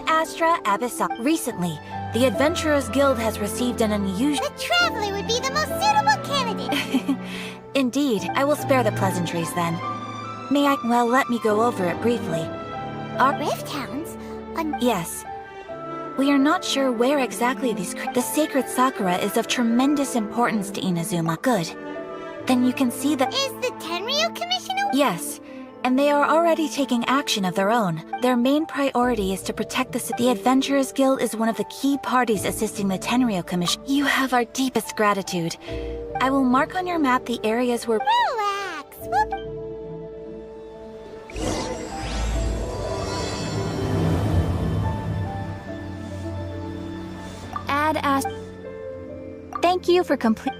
Astra Abyssa. Recently, the Adventurers Guild has received an unusual... The Traveler would be the most suitable candidate! Indeed, I will spare the pleasantries then. May I... Well, let me go over it briefly. Our... Rift Hounds? Yes. We are not sure where exactly these... The sacred Sakura is of tremendous importance to Inazuma. Good. Then you can see that... Is the Tenryou Commission aware? Yes. And they are already taking action of their own. Their main priority is to protect the Adventurers Guild is one of the key parties assisting the Tenryou Commission. You have our deepest gratitude. I will mark on your map the areas where... Relax! Thank you for complete...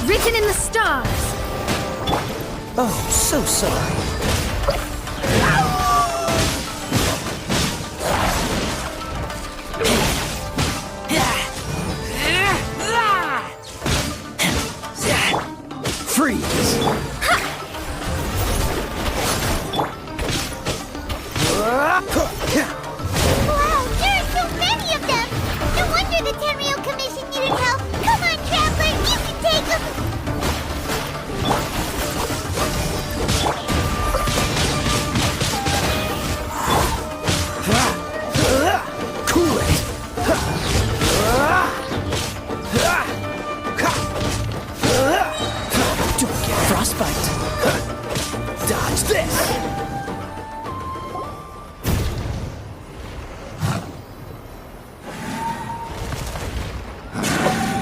Written in the stars! Oh, so sorry. Freeze! Wow, there are so many of them! No wonder the Tenryou Commission needed help! Come on, Traveler, you can take them! Cool it! Don't get frostbite! Dodge this!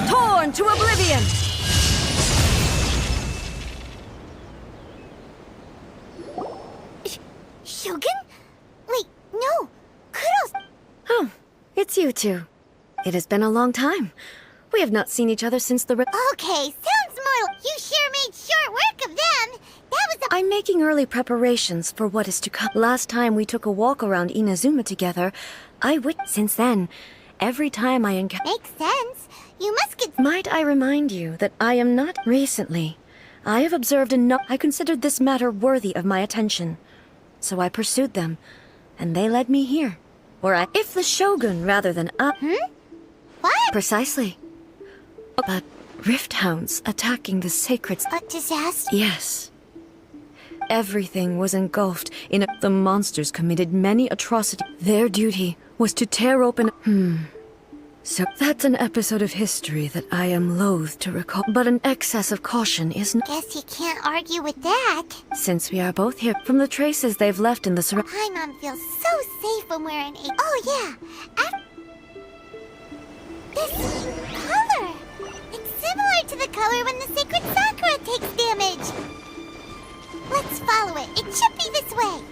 Torn to oblivion! Shogun? Wait, no! Kudos! Oh, it's you two. It has been a long time. We have not seen each other since the... Okay, sounds more... You sure made short work of them! That was a... I'm making early preparations for what is to come. Last time we took a walk around Inazuma together, Since then, every time I encounter... Makes sense. You must get... Might I remind you that I am not... Recently, I have observed enough... I considered this matter worthy of my attention. So I pursued them, and they led me here. If the Shogun rather than... What? Precisely. But Rift hounds attacking the sacred... A disaster? Yes. Everything was engulfed in the monsters committed many atrocities. Their duty was to tear open... So that's an episode of history that I am loath to recall. But an excess of caution is not... Guess you can't argue with that. Since we are both here, from the traces they've left in the Paimon feels so safe when we're in a... Oh yeah! This color! It's similar to the color when the sacred Sakura takes damage! Let's follow it. It should be this way.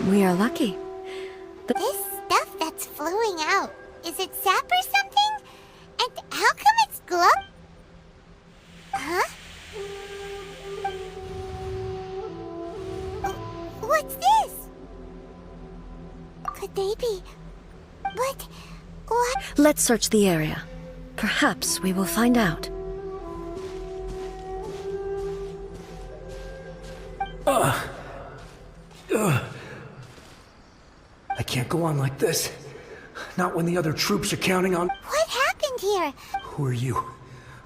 We are lucky. This stuff that's flowing out, is it sap or something? And how come it's glow? Huh? What's this? Could they be... But... What? Let's search the area. Perhaps we will find out. I can't go on like this. Not when the other troops are counting on... What happened here? Who are you?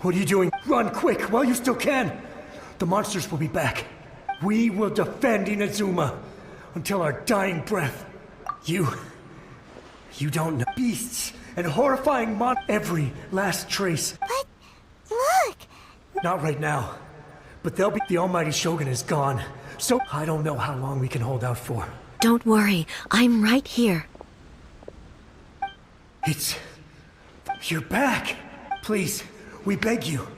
What are you doing? Run quick while you still can! The monsters will be back. We will defend Inazuma until our dying breath. You don't know. Beasts and horrifying every last trace. But... Look! Not right now. But they'll be... The Almighty Shogun is gone. So I don't know how long we can hold out for. Don't worry, I'm right here. You're back! Please, we beg you.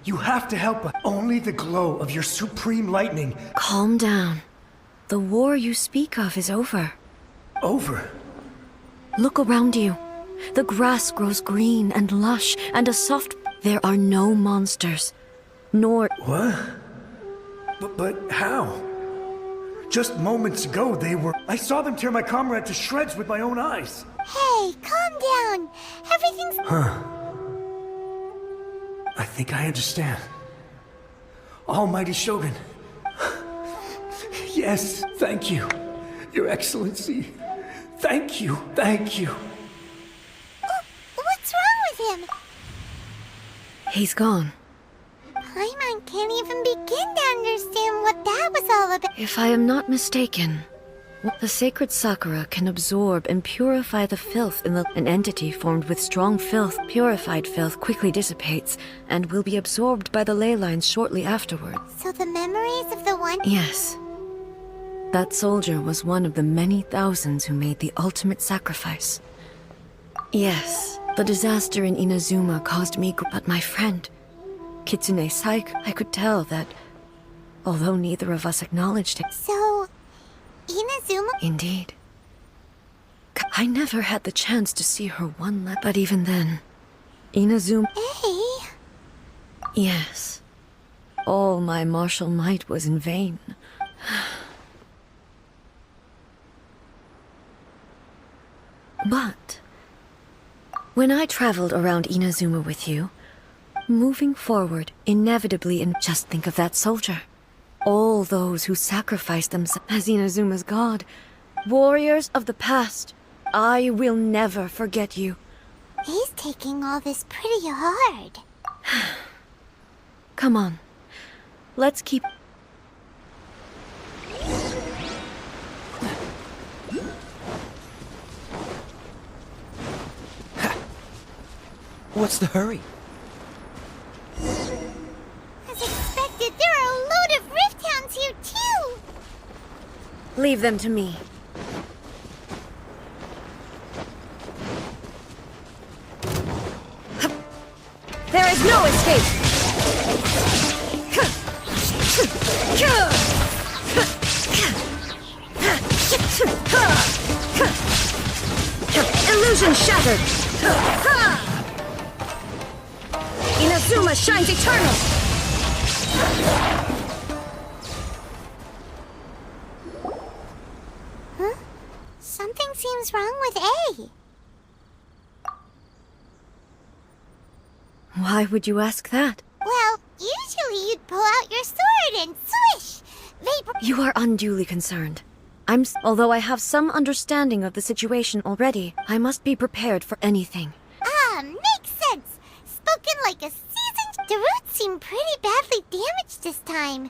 You have to help us. Only the glow of your supreme lightning... Calm down. The war you speak of is over. Over? Look around you. The grass grows green and lush, and a soft... There are no monsters. Nor... What? But how? Just moments ago, they were... I saw them tear my comrade to shreds with my own eyes. Hey, calm down. Everything's... I think I understand. Almighty Shogun. Yes, thank you. Your Excellency. Thank you, thank you. What's wrong with him? He's gone. Paimon can't even begin to understand what that was all about. If I am not mistaken, the sacred Sakura can absorb and purify the filth in an entity formed with strong filth. Purified filth quickly dissipates and will be absorbed by the ley lines shortly afterward. So the memories of the one... Yes. That soldier was one of the many thousands who made the ultimate sacrifice. Yes, the disaster in Inazuma caused me... But my friend, Kitsune Saika, I could tell that, although neither of us acknowledged it... So... Inazuma... Indeed. I never had the chance to see her but even then, Inazuma... Hey... Yes. All my martial might was in vain. But... when I traveled around Inazuma with you, moving forward, inevitably, and just think of that soldier. All those who sacrificed themselves as Inazuma's god. Warriors of the past, I will never forget you. He's taking all this pretty hard. Come on. Let's keep... What's the hurry? As expected, there are a load of Rift Hounds here too! Leave them to me. There is no escape! Illusion shattered! Inazuma shines eternal! Huh? Something seems wrong with A. Why would you ask that? Well, usually you'd pull out your sword and swish! Vapor. You are unduly concerned. Although I have some understanding of the situation already, I must be prepared for anything. Ah, makes sense! Spoken like a seasoned... The roots seem pretty badly damaged this time.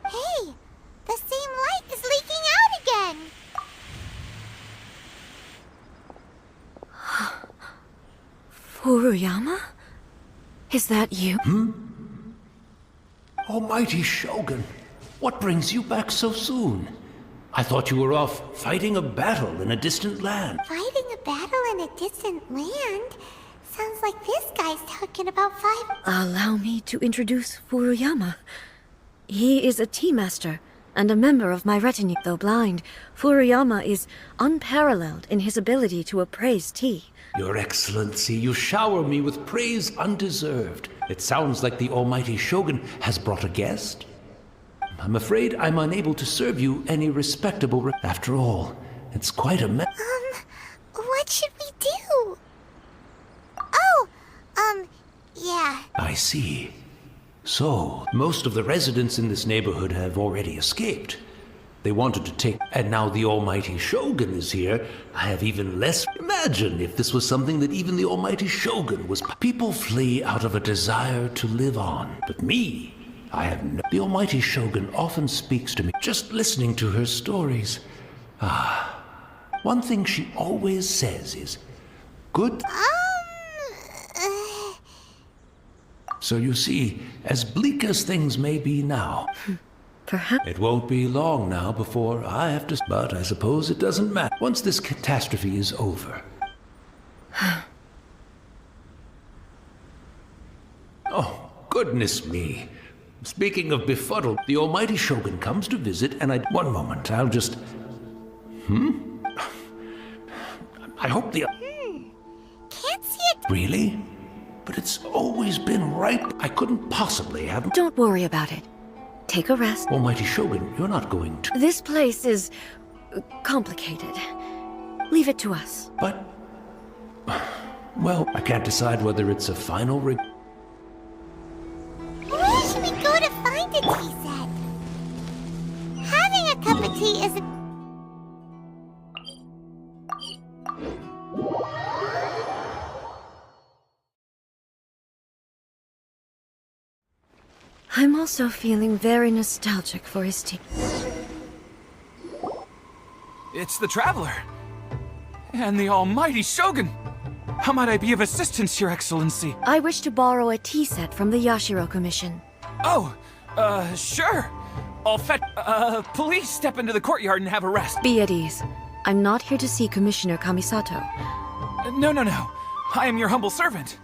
Hey, the same light is leaking out again! Furuyama? Is that you? Almighty Shogun, what brings you back so soon? I thought you were off fighting a battle in a distant land. Fighting a battle in a distant land? Sounds like this guy's talking about Allow me to introduce Furuyama. He is a tea master and a member of my retinue. Though blind, Furuyama is unparalleled in his ability to appraise tea. Your Excellency, you shower me with praise undeserved. It sounds like the Almighty Shogun has brought a guest. I'm afraid I'm unable to serve you any respectable After all, it's quite a what should we do? Oh, yeah. I see. So, most of the residents in this neighborhood have already escaped. They wanted to take... And now the Almighty Shogun is here. I have even less... Imagine if this was something that even the Almighty Shogun was... People flee out of a desire to live on. But me, I have no... The Almighty Shogun often speaks to me. Just listening to her stories. One thing she always says is... Good... So you see, as bleak as things may be now... Perhaps... It won't be long now before I have to... But I suppose it doesn't matter once this catastrophe is over. Oh, goodness me. Speaking of befuddled, the Almighty Shogun comes to visit and I... One moment, I'll just... I hope the... Can't see it. Really? But it's always been right. I couldn't possibly have... Don't worry about it. Take a rest. Almighty Shogun, you're not going to... This place is... complicated. Leave it to us. But... Well, I can't decide whether it's a final Where should we go to find a tea set? Having a cup of tea isn't... I'm also feeling very nostalgic for his tea. It's the Traveler! And the Almighty Shogun! How might I be of assistance, Your Excellency? I wish to borrow a tea set from the Yashiro Commission. Oh, sure. I'll fetch... please step into the courtyard and have a rest. Be at ease. I'm not here to see Commissioner Kamisato. No. I am your humble servant.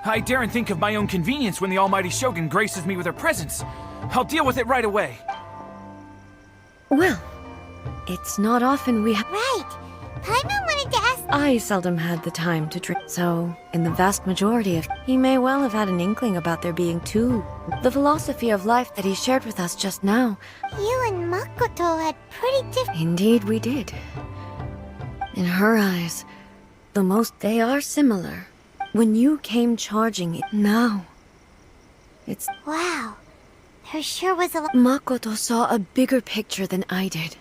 I daren't think of my own convenience when the Almighty Shogun graces me with her presence. I'll deal with it right away. Well, it's not often we have... Right. Paimon wanted to ask... I seldom had the time to drink, so in the vast majority of... He may well have had an inkling about there being two. The philosophy of life that he shared with us just now. You and Makoto had pretty different... Indeed we did. In her eyes, they are similar. When you came charging it now, it's... Wow. There sure was a lot... Makoto saw a bigger picture than I did.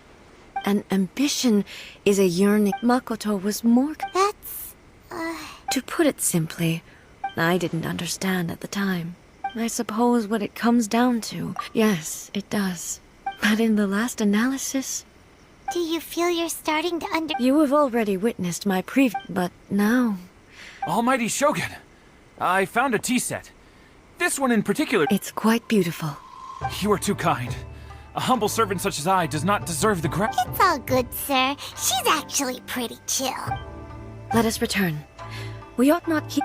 An ambition is a yearning. Makoto was more... That's... To put it simply, I didn't understand at the time. I suppose what it comes down to, yes, it does. But in the last analysis... Do you feel you're starting to You have already witnessed my but now... Almighty Shogun, I found a tea set. This one in particular... It's quite beautiful. You are too kind. A humble servant such as I does not deserve the It's all good, sir. She's actually pretty chill. Let us return. We ought not keep...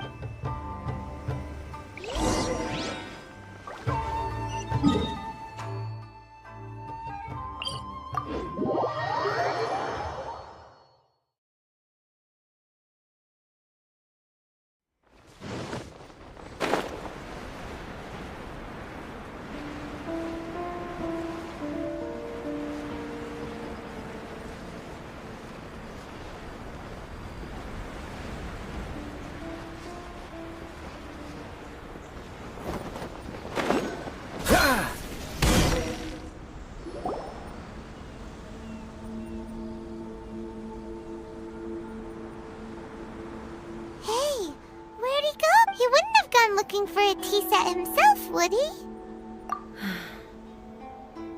Hey, where'd he go? He wouldn't have gone looking for a tea set himself, would he?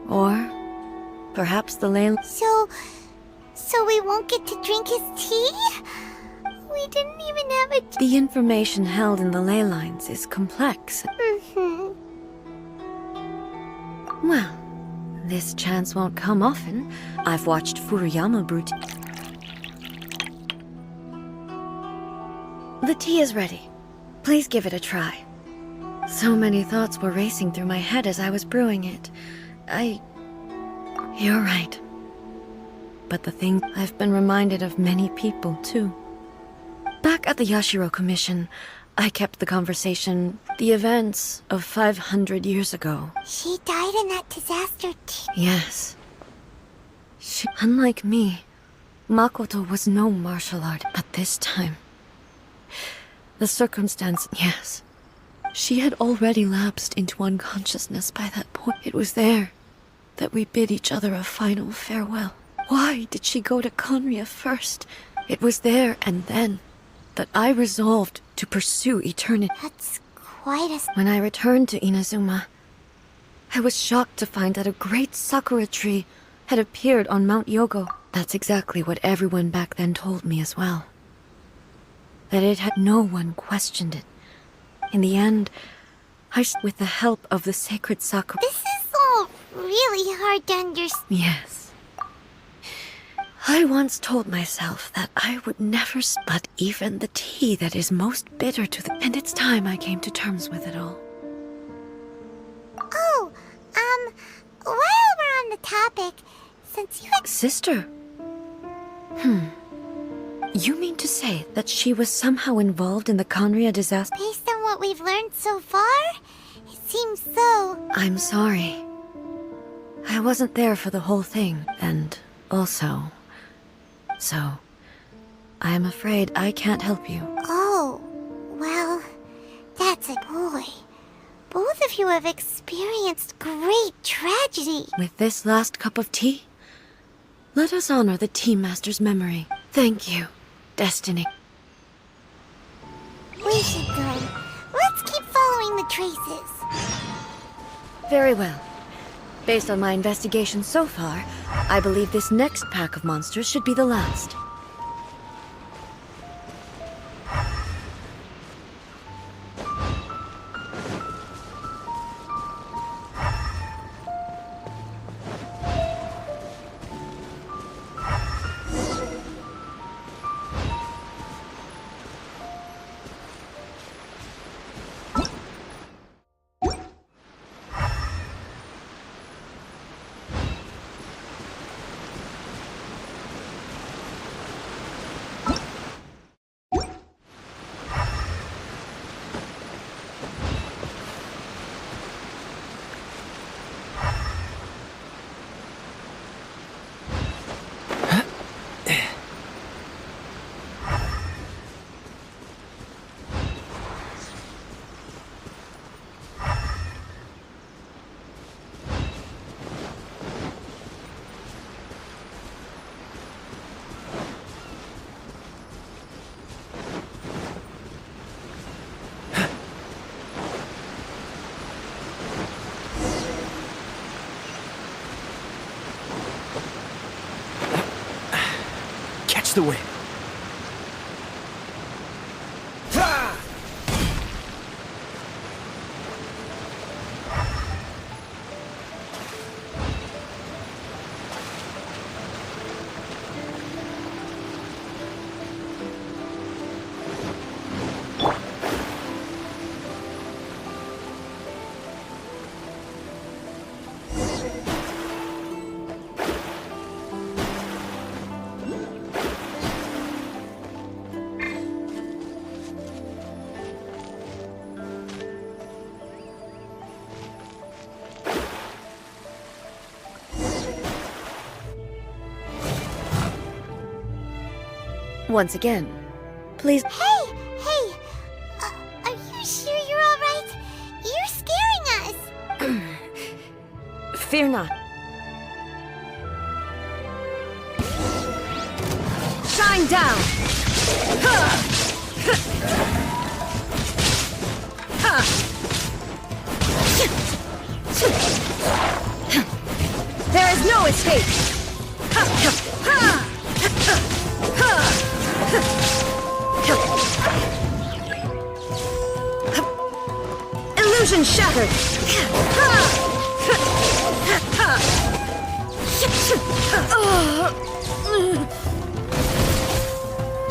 Or... perhaps the ley... So we won't get to drink his tea? We didn't even have a... The information held in the ley lines is complex. Well, this chance won't come often. I've watched Furuyama brew tea. The tea is ready. Please give it a try. So many thoughts were racing through my head as I was brewing it. You're right. But the thing, I've been reminded of many people, too. Back at the Yashiro Commission, I kept the conversation, the events of 500 years ago. She died in that disaster too. Yes. Unlike me, Makoto was no martial art, but this time... The circumstance, yes. She had already lapsed into unconsciousness by that point. It was there that we bid each other a final farewell. Why did she go to Conria first? It was there and then that I resolved to pursue eternity. That's quite a... When I returned to Inazuma, I was shocked to find that a great sakura tree had appeared on Mount Yogo. That's exactly what everyone back then told me as well. That it had no one questioned it. In the end, with the help of the sacred sakura... This is all really hard to understand. Yes. I once told myself that I would never... But even the tea that is most bitter to the... And it's time I came to terms with it all. Oh, while we're on the topic, since you... Sister? You mean to say that she was somehow involved in the Conria disaster? Based on what we've learned so far, it seems so. I'm sorry. I wasn't there for the whole thing, and also... So, I am afraid I can't help you. Oh, well, that's a boy. Both of you have experienced great tragedy. With this last cup of tea, let us honor the Tea Master's memory. Thank you, Destiny. We should go. Let's keep following the traces. Very well. Based on my investigation so far, I believe this next pack of monsters should be the last. to win. Once again, please. Hey! Are you sure you're alright? You're scaring us! Fear not. Shine down! There is no escape! Illusion shattered!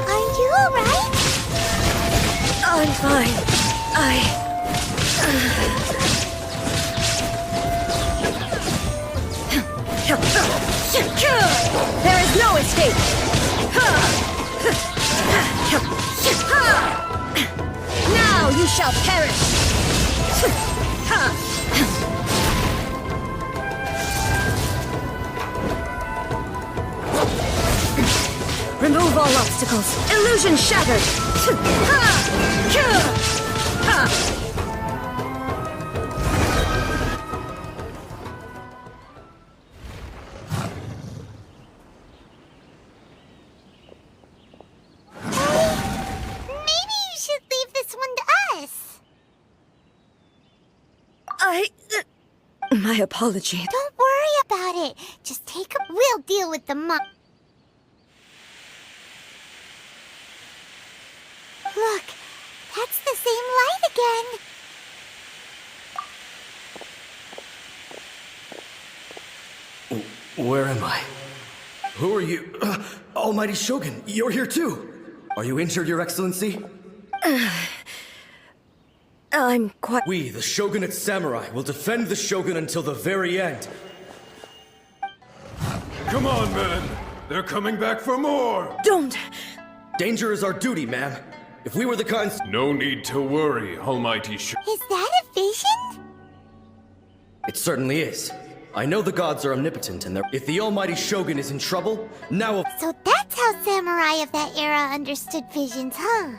Are you alright? I'm fine. There is no escape! Now you shall perish! Remove all obstacles. Illusion shattered! Maybe you should leave this one to us. My apology. Don't worry about it. Just take a... We'll deal with the Look, that's the same light again. Where am I? Who are you? Almighty Shogun, you're here too! Are you injured, Your Excellency? I'm quite... We, the Shogunate Samurai, will defend the Shogun until the very end. Come on, men! They're coming back for more! Don't! Danger is our duty, ma'am. If we were the kinds... No need to worry, Almighty Is that a vision? It certainly is. I know the gods are omnipotent, and if the Almighty Shogun is in trouble, now... So that's how samurai of that era understood visions, huh?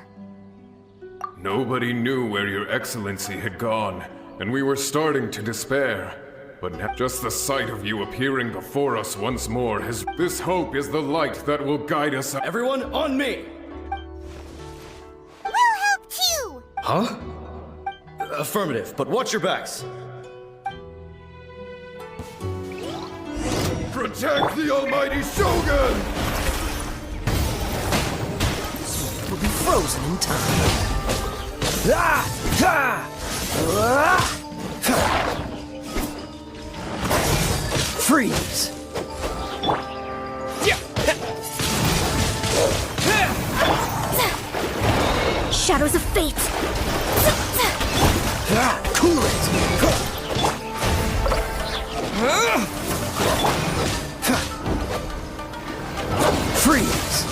Nobody knew where Your Excellency had gone, and we were starting to despair. But now just the sight of you appearing before us once more has... This hope is the light that will guide us... Everyone, on me! We'll help too! Huh? Affirmative, but watch your backs. Protect the Almighty Shogun! Will be frozen in time. Ah! Ha! Freeze! Shadows of fate! Cool it! Freeze!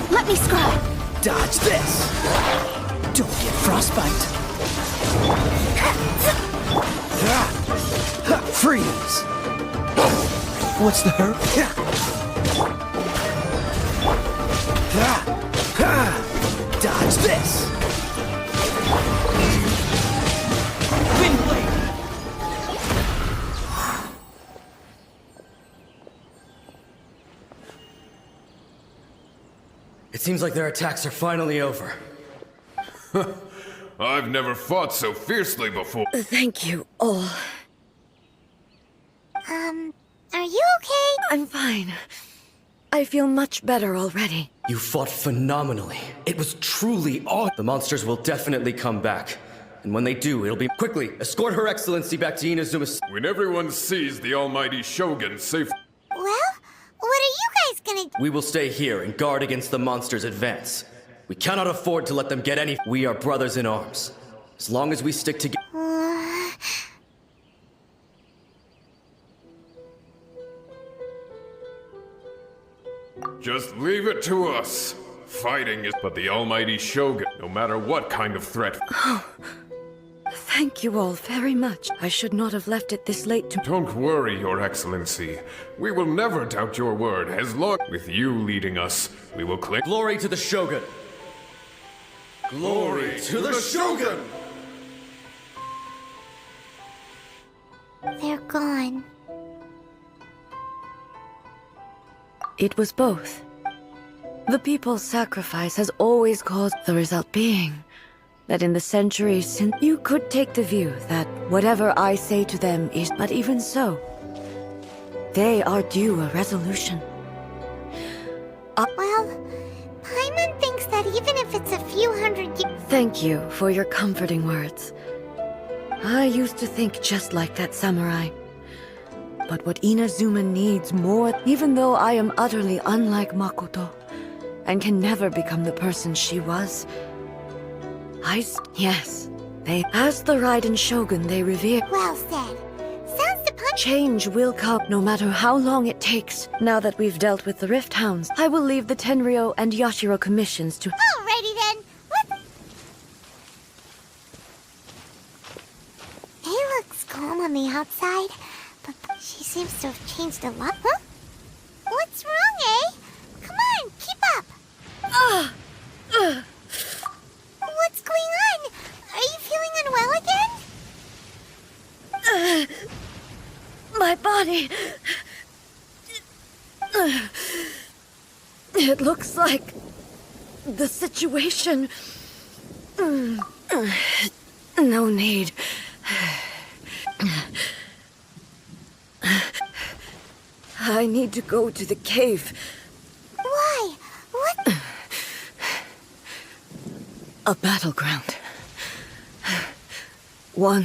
Let me scry! Dodge this! Don't get frostbite! Freeze! What's the hurry? Dodge this! Wind blade! Seems like their attacks are finally over. I've never fought so fiercely before. Thank you all. Are you okay? I'm fine. I feel much better already. You fought phenomenally. It was truly awesome. The monsters will definitely come back. And when they do, it'll be... Quickly, escort Her Excellency back to Inazuma's... When everyone sees the almighty Shogun safe... Well, what are you guys gonna do? We will stay here and guard against the monsters' advance. We cannot afford to let them get any... We are brothers in arms. As long as we stick together... Just leave it to us. Fighting is but the almighty Shogun, no matter what kind of threat. Thank you all very much. I should not have left it this late to... Don't worry, Your Excellency. We will never doubt your word as long... With you leading us, we will cling... Glory to the Shogun! Glory to the Shogun! They're gone. It was both. The people's sacrifice has always caused the result being that in the centuries since you could take the view that whatever I say to them is, but even so, they are due a resolution. Well, Paimon thinks that even if it's a few hundred years... Thank you for your comforting words. I used to think just like that samurai. But what Inazuma needs more, even though I am utterly unlike Makoto, and can never become the person she was, yes, as the Raiden Shogun they revere. Well said. Sounds to punch... Change will come, no matter how long it takes. Now that we've dealt with the Rift Hounds, I will leave the Tenryo and Yashiro commissions to... Alrighty then. He looks calm on the outside, but she seems to have changed a lot. Huh? What's wrong, eh? Come on, keep up. What's going on? Are you feeling unwell again? My body... It looks like... the situation... No need. I need to go to the cave. Why? What? A battleground. One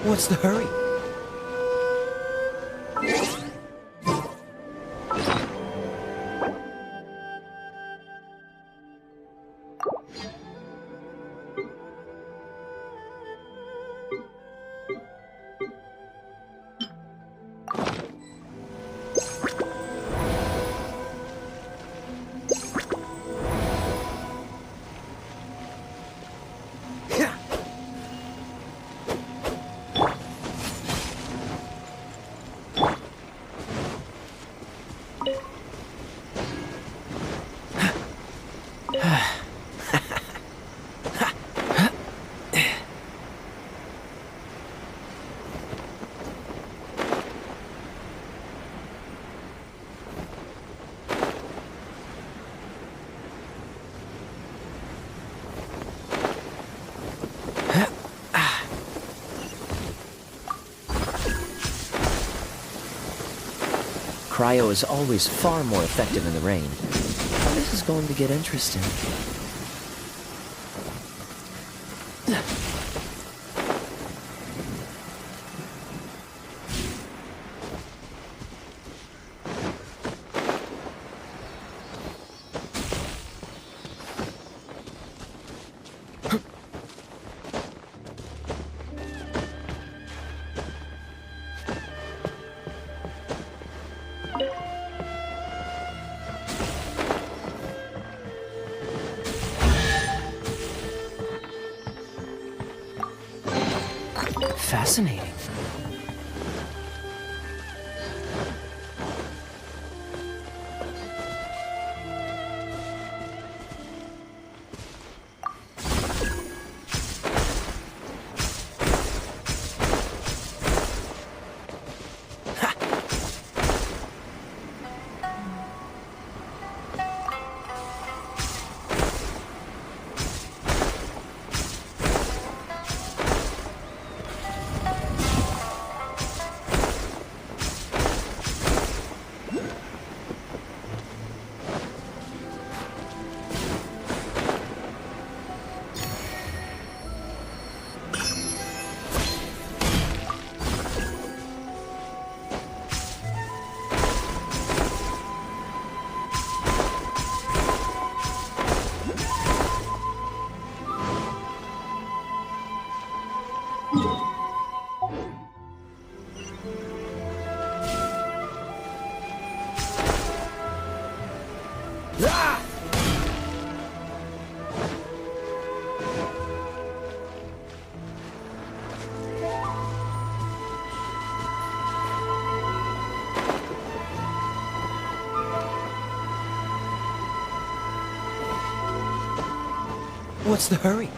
What's the hurry? Cryo is always far more effective in the rain. This is going to get interesting. Fascinating. What's the hurry?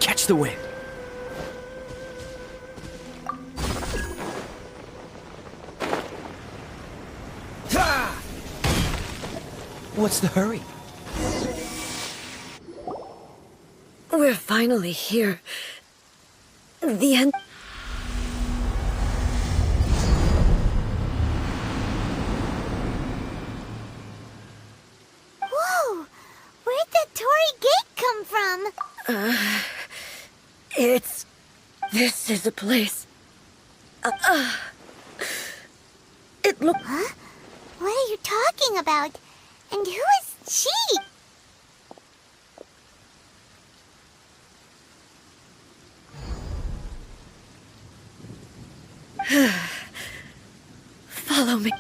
Catch the wind. What's the hurry? We're finally here. The end. Whoa! Where'd the Torii Gate come from? This is a place. It look. Huh? What are you talking about? And who is she? Follow me.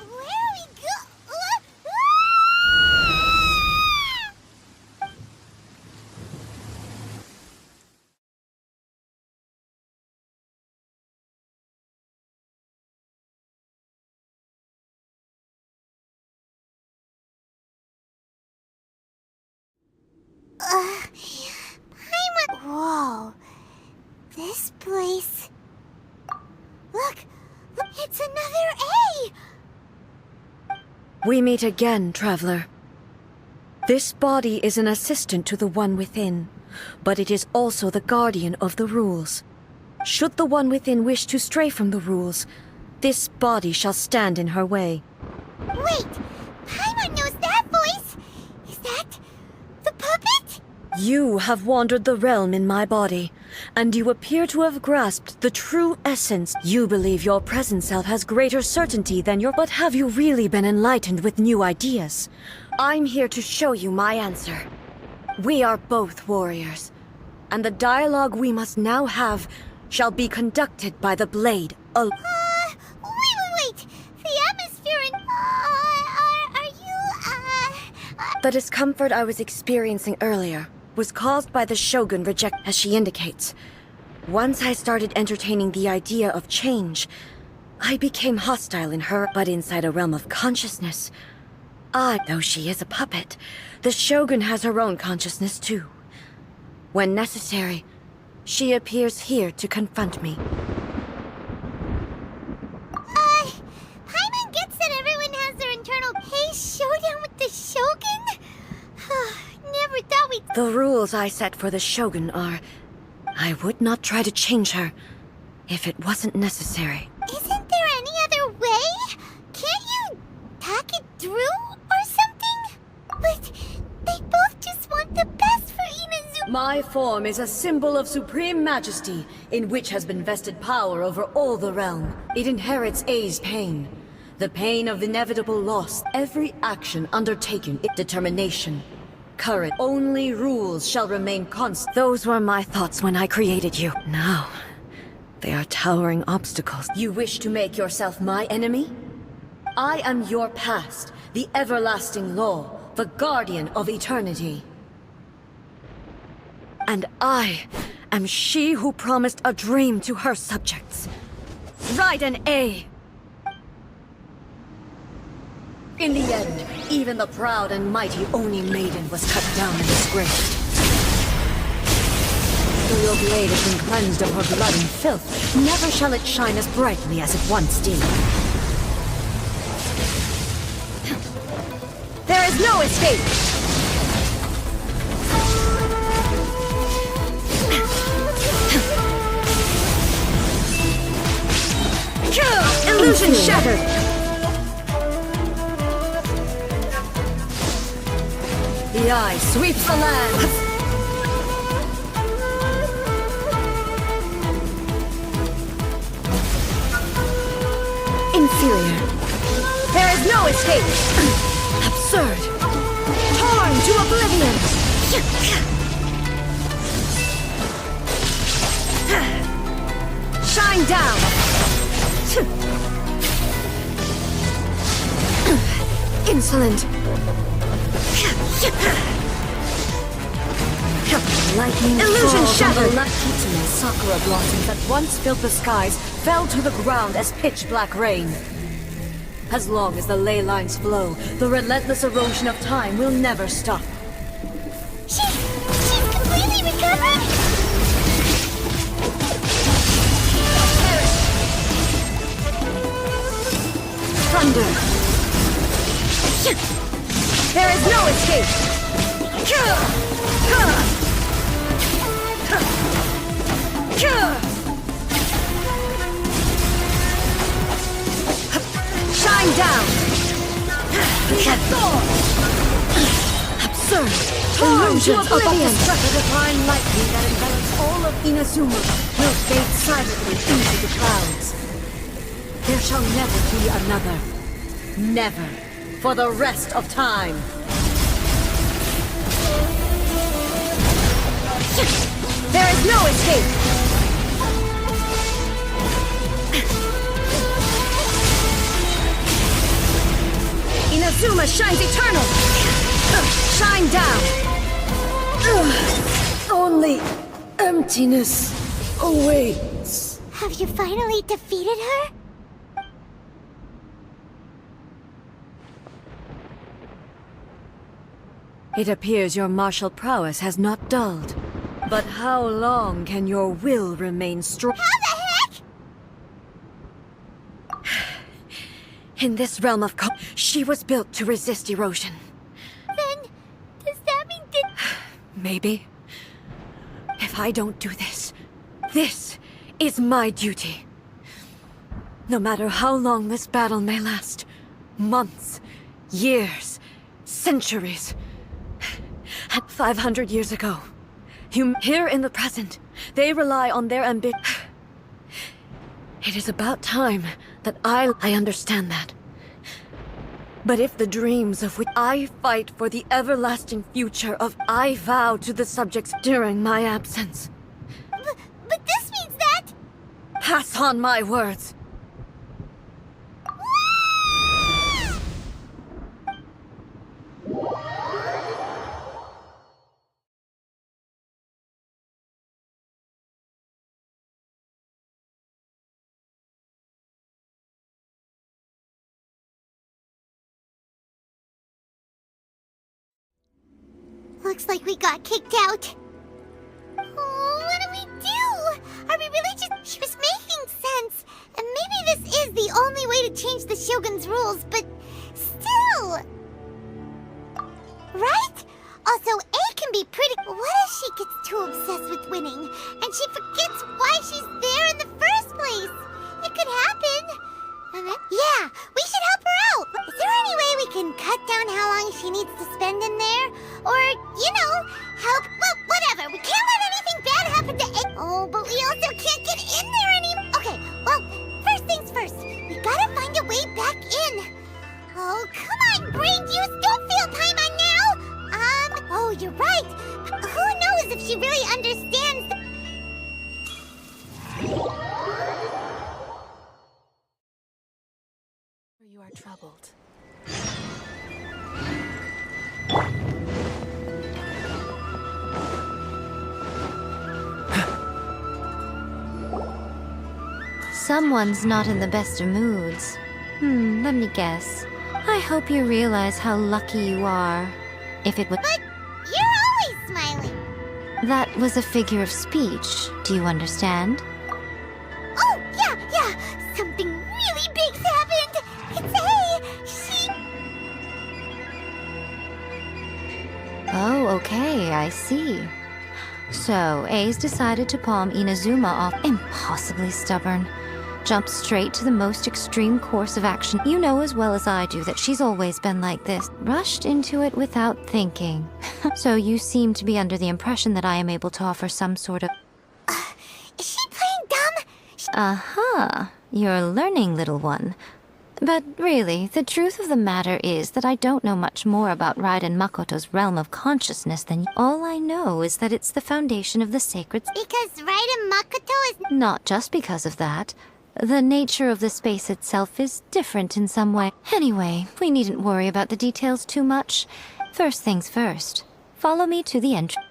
Paimon. Whoa. This place. Look, it's another A! We meet again, traveler. This body is an assistant to the one within, but it is also the guardian of the rules. Should the one within wish to stray from the rules, this body shall stand in her way. Wait! Paimon knows that voice! Is that the puppet? You have wandered the realm in my body, and you appear to have grasped the true essence. You believe your present self has greater certainty than your... But have you really been enlightened with new ideas? I'm here to show you my answer. We are both warriors, and the dialogue we must now have shall be conducted by the blade alone. Wait! The atmosphere in... are you, The discomfort I was experiencing earlier was caused by the Shogun reject, as she indicates. Once I started entertaining the idea of change, I became hostile in her, but inside a realm of consciousness. Though she is a puppet, the Shogun has her own consciousness too. When necessary, she appears here to confront me. Paimon gets that everyone has their internal pace showdown with the Shogun? Never thought we'd... The rules I set for the Shogun are, I would not try to change her if it wasn't necessary. Isn't there any other way? Can't you talk it through or something? But they both just want the best for Inazuma. My form is a symbol of supreme majesty, in which has been vested power over all the realm. It inherits A's pain, the pain of inevitable loss. Every action undertaken, determination, courage. Only rules shall remain constant. Those were my thoughts when I created you. Now, they are towering obstacles. You wish to make yourself my enemy? I am your past, the everlasting law, the guardian of eternity. And I am she who promised a dream to her subjects. Write an A. In the end, even the proud and mighty Oni maiden was cut down and disgraced. Though your blade has been cleansed of her blood and filth, never shall it shine as brightly as it once did. There is no escape! Illusion shattered! The eye sweeps the land! Inferior. There is no escape! Absurd! Torn to oblivion! Shine down! Insolent! Lightning illusion shattered! The Kitsune sakura blossoms that once filled the skies fell to the ground as pitch-black rain. As long as the ley lines flow, the relentless erosion of time will never stop. She's completely recovered? Thunder! There is no escape! Shine down! Absurd! Illusions of the divine lightning that envelops all of Inazuma will fade silently into the clouds. There shall never be another. Never. For the rest of time. There is no escape! Inazuma shines eternal! Shine down! Only emptiness awaits. Have you finally defeated her? It appears your martial prowess has not dulled. But how long can your will remain strong? How the heck? In this realm of she was built to resist erosion. Then, does that mean that... Maybe. If I don't do this, this is my duty. No matter how long this battle may last, months, years, centuries. 500 years ago, here in the present, they rely on their ambition. It is about time that I understand that. But if the dreams of which I fight for the everlasting future of I vow to the subjects during my absence. But this means that... Pass on my words. Looks like we got kicked out. Oh, what do we do? Are we really just... She was making sense. And maybe this is the only way to change the Shogun's rules, but still... Right? Also, A can be pretty... What if she gets too obsessed with winning, and she forgets why she's there in the first place? It could happen. Yeah, we should help her out. Is there any way we can cut down how long she needs to spend in there? Or, you know, help... Well, whatever. We can't let anything bad happen to A. Oh, but we also can't get in there anymore. Okay, well, first things first. We gotta find a way back in. Oh, come on, brain juice. Don't feel Paimon now. Oh, you're right. Who knows if she really understands... You are troubled. Someone's not in the best of moods. Let me guess. I hope you realize how lucky you are. If it was... But you're always smiling. That was a figure of speech. Do you understand? Oh, yeah. Something really big's happened. It's A. She... Oh, okay, I see. So, A's decided to palm Inazuma off. Impossibly stubborn. Jumped straight to the most extreme course of action. You know as well as I do that she's always been like this. Rushed into it without thinking. So you seem to be under the impression that I am able to offer some sort of... Is she playing dumb? Aha, you're learning, little one. But really, the truth of the matter is that I don't know much more about Raiden Makoto's realm of consciousness than you. All I know is that it's the foundation of the sacred... Because Raiden Makoto is... Not just because of that. The nature of the space itself is different in some way. Anyway, we needn't worry about the details too much. First things first. Follow me to the entrance.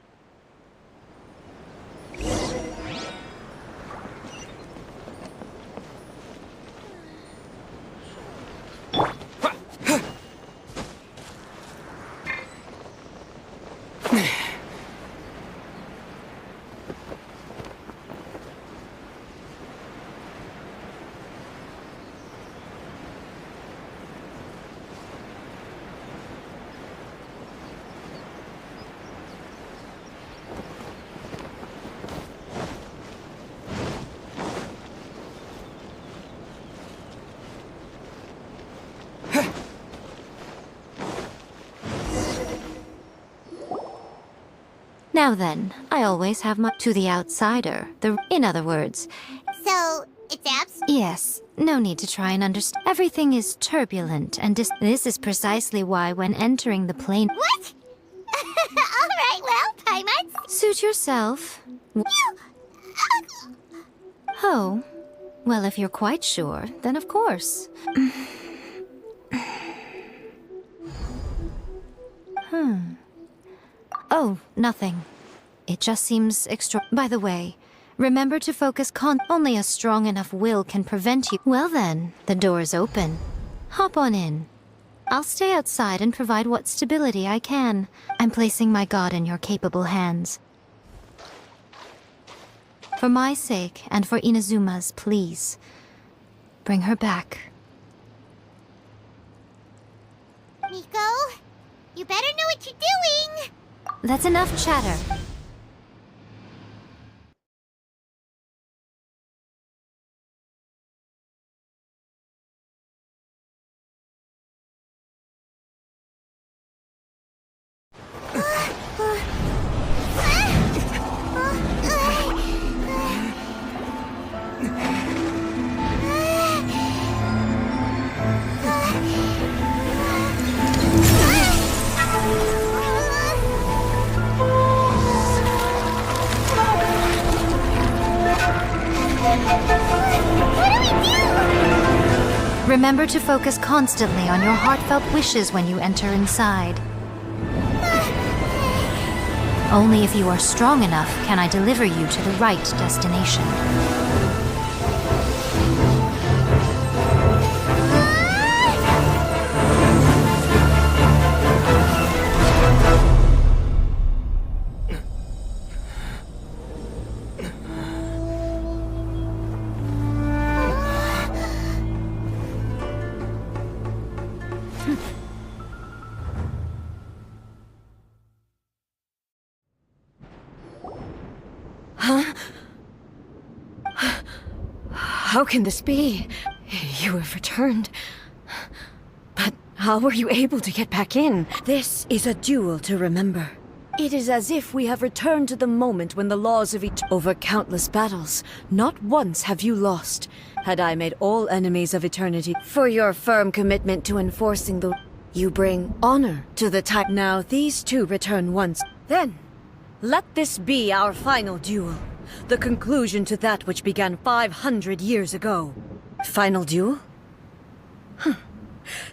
Now then, I always have my... to the outsider. In other words... So, it's abs? Yes, no need to try and understand. Everything is turbulent and this is precisely why when entering the plane... What? Alright, well, Paimon. Suit yourself. Oh, well, if you're quite sure, then of course. Oh, nothing. It just seems extra... By the way, remember to focus only a strong enough will can prevent you... Well then, the door's open. Hop on in. I'll stay outside and provide what stability I can. I'm placing my god in your capable hands. For my sake, and for Inazuma's, please. Bring her back. Miko, you better know what you're doing! That's enough chatter. Remember to focus constantly on your heartfelt wishes when you enter inside. Only if you are strong enough can I deliver you to the right destination. How can this be? You have returned. But how were you able to get back in? This is a duel to remember. It is as if we have returned to the moment when the laws of each over countless battles. Not once have you lost. Had I made all enemies of eternity for your firm commitment to enforcing the... You bring honor to the type. Now these two return once. Then, let this be our final duel. The conclusion to that which began 500 years ago. Final duel?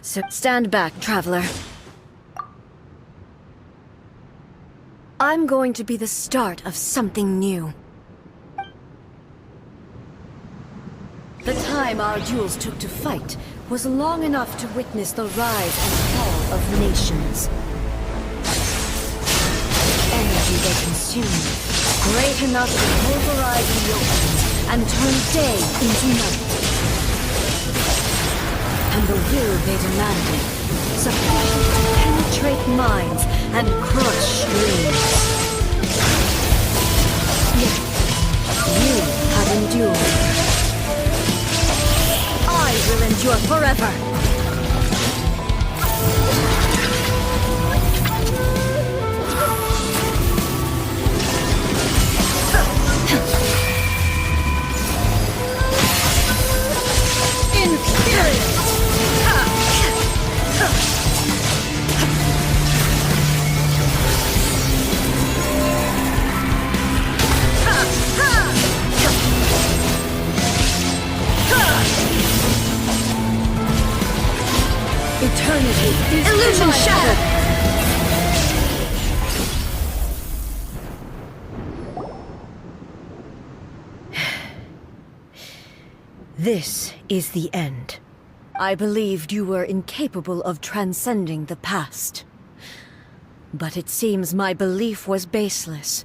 So stand back, traveler. I'm going to be the start of something new. The time our duels took to fight was long enough to witness the rise and fall of nations. Energy they consumed, great enough to pulverize the oceans and turn day into night. And the will they demanded, sufficient to penetrate minds and crush dreams. Yet, you have endured. I will endure forever! Eternity is illusion shattered! This is the end. I believed you were incapable of transcending the past. But it seems my belief was baseless.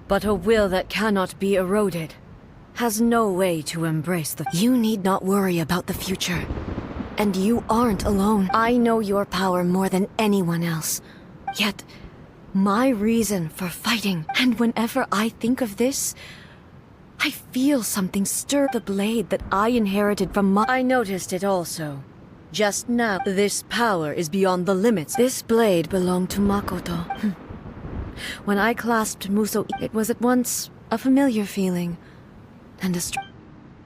But a will that cannot be eroded has no way to embrace the... You need not worry about the future. And you aren't alone. I know your power more than anyone else. Yet, my reason for fighting, and whenever I think of this, I feel something stir the blade that I inherited from my... I noticed it also. Just now, this power is beyond the limits. This blade belonged to Makoto. When I clasped Muso, it was at once a familiar feeling, and a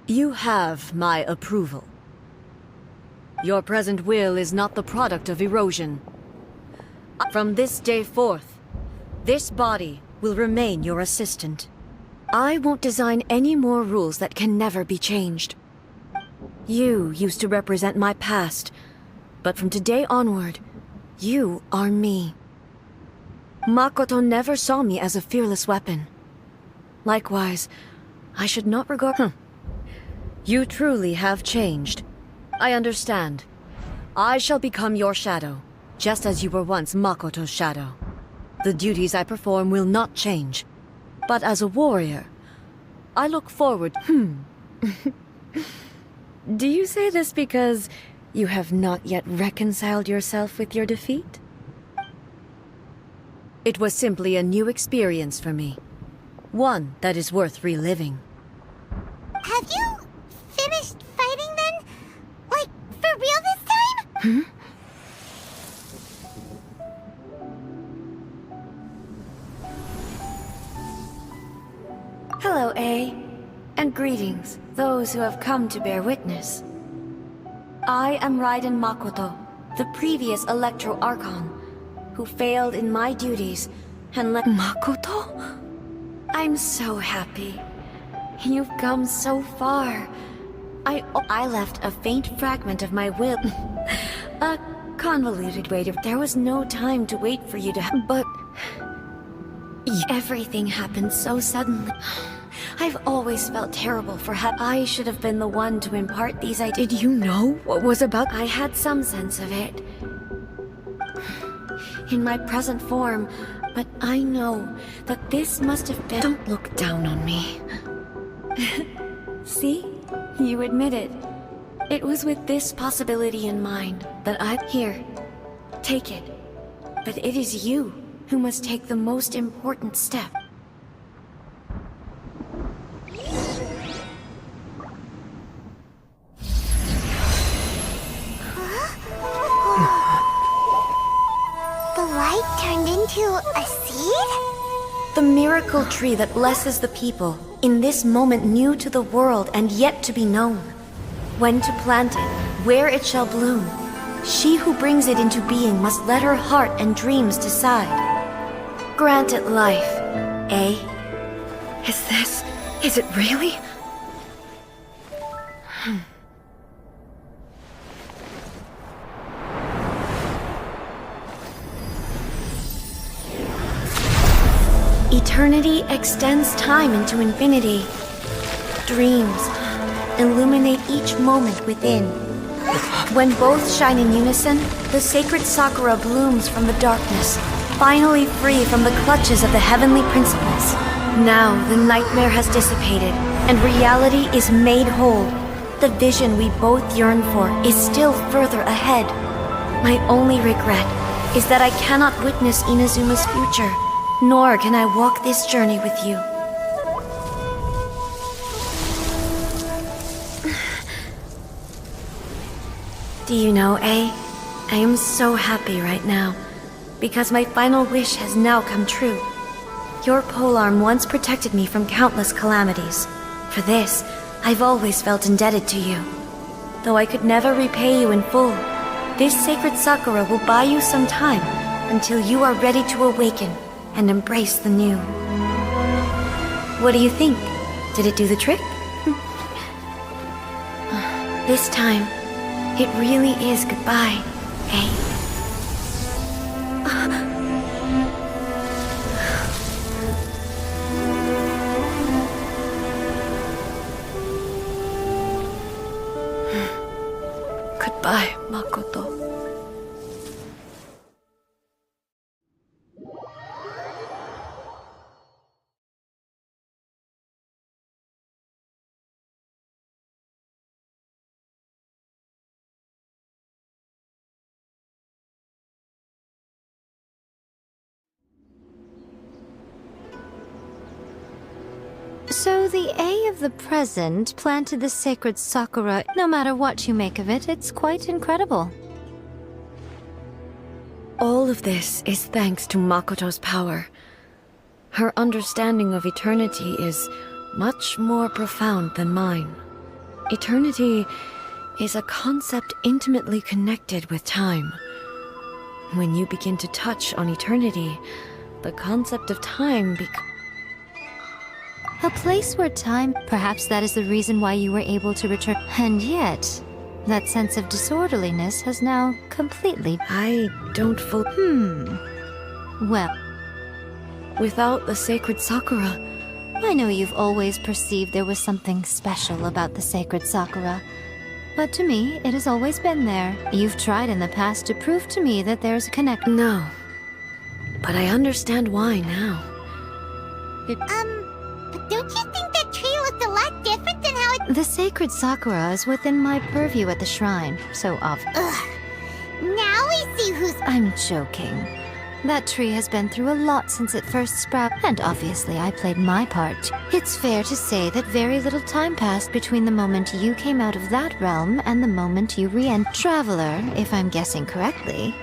You have my approval. Your present will is not the product of erosion. From this day forth, this body will remain your assistant. I won't design any more rules that can never be changed. You used to represent my past, but from today onward, you are me. Makoto never saw me as a fearless weapon. Likewise, I should not regard... You truly have changed. I understand. I shall become your shadow, just as you were once Makoto's shadow. The duties I perform will not change. But as a warrior, I look forward... Do you say this because you have not yet reconciled yourself with your defeat? It was simply a new experience for me. One that is worth reliving. Have you finished fighting then? Like, for real this time? Hello, A. And greetings, those who have come to bear witness. I am Raiden Makoto, the previous Electro Archon, who failed in my duties and let— Makoto? I'm so happy. You've come so far. I left a faint fragment of my will. A convoluted way to— There was no time to wait for you to— But... Everything happened so suddenly. I've always felt terrible for I should have been the one to impart these ideas. Did you know what was about? I had some sense of it. In my present form, but I know that this must have been— Don't look down on me. See? You admit it. It was with this possibility in mind that Here, take it. But it is you who must take the most important step. The light turned into a seed? The miracle tree that blesses the people, in this moment new to the world and yet to be known. When to plant it, where it shall bloom. She who brings it into being must let her heart and dreams decide. Grant it life, eh? Is it really? Eternity extends time into infinity. Dreams illuminate each moment within. When both shine in unison, the sacred Sakura blooms from the darkness, finally free from the clutches of the heavenly principles. Now the nightmare has dissipated, and reality is made whole. The vision we both yearn for is still further ahead. My only regret is that I cannot witness Inazuma's future, nor can I walk this journey with you. Do you know, A? I am so happy right now, because my final wish has now come true. Your polearm once protected me from countless calamities. For this, I've always felt indebted to you. Though I could never repay you in full, this sacred Sakura will buy you some time until you are ready to awaken and embrace the new. What do you think? Did it do the trick? This time, it really is goodbye, eh? Goodbye, Makoto. So the A of the present planted the sacred Sakura. No matter what you make of it, it's quite incredible. All of this is thanks to Makoto's power. Her understanding of eternity is much more profound than mine. Eternity is a concept intimately connected with time. When you begin to touch on eternity, the concept of time becomes A place where time, perhaps that is the reason why you were able to return. And yet, that sense of disorderliness has now completely... I don't feel... Well, Without the sacred Sakura, I know you've always perceived there was something special about the sacred Sakura. But to me, it has always been there. You've tried in the past to prove to me that there's a connect. No. But I understand why now. But don't you think that tree looked a lot different than how it— The sacred sakura is within my purview at the shrine, so Ugh. Now we see who's— I'm joking. That tree has been through a lot since it first sprouted, and obviously I played my part. It's fair to say that very little time passed between the moment you came out of that realm and the moment you re-entered. Traveler, if I'm guessing correctly.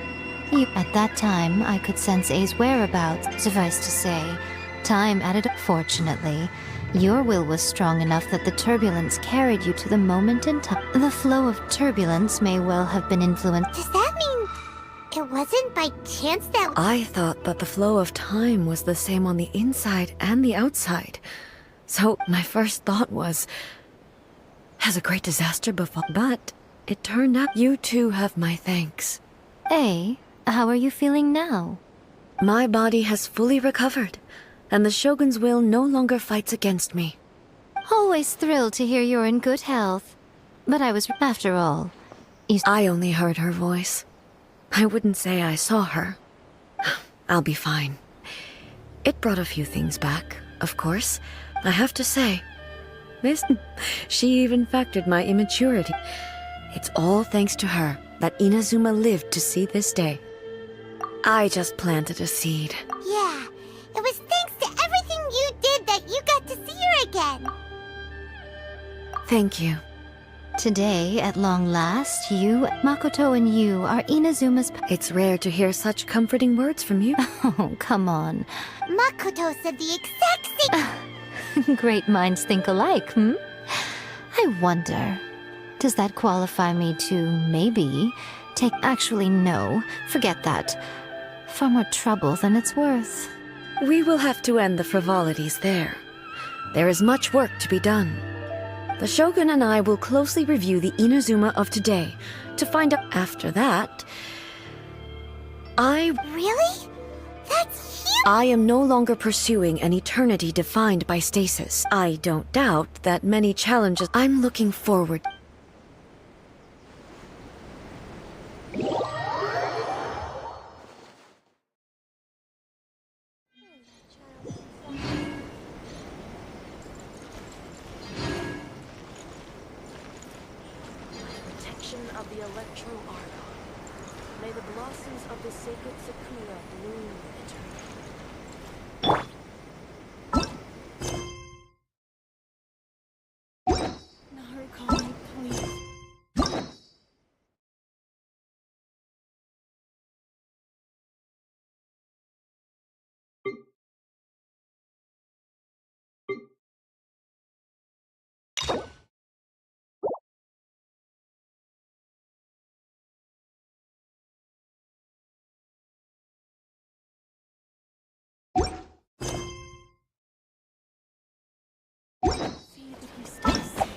At that time, I could sense A's whereabouts. Suffice to say, time added up. Fortunately, your will was strong enough that the turbulence carried you to the moment in time. The flow of turbulence may well have been influenced. Does that mean it wasn't by chance that— I thought that the flow of time was the same on the inside and the outside. So my first thought was, has a great disaster befallen? But it turned out you too have my thanks. A, how are you feeling now? My body has fully recovered, and the Shogun's will no longer fights against me. Always thrilled to hear you're in good health. But I was, after all, I only heard her voice. I wouldn't say I saw her. I'll be fine. It brought a few things back, of course, I have to say. She even factored my immaturity. It's all thanks to her that Inazuma lived to see this day. I just planted a seed. Yeah, it was thanks to everything you did that you got to see her again. Thank you. Today, at long last, you, Makoto and you are Inazuma's— It's rare to hear such comforting words from you. Oh, come on. Makoto said the exact same— Great minds think alike, hmm? I wonder, does that qualify me to, maybe, take— Actually, no, forget that. Far more trouble than it's worth. We will have to end the frivolities there. There is much work to be done. The Shogun and I will closely review the Inazuma of today to find out. After that, Really? That's huge! I am no longer pursuing an eternity defined by stasis. I don't doubt that many challenges I'm looking forward. Of the Electro Argon. May the blossoms of the sacred Sakura bloom eternally. Narukami, please. See that he stays safe.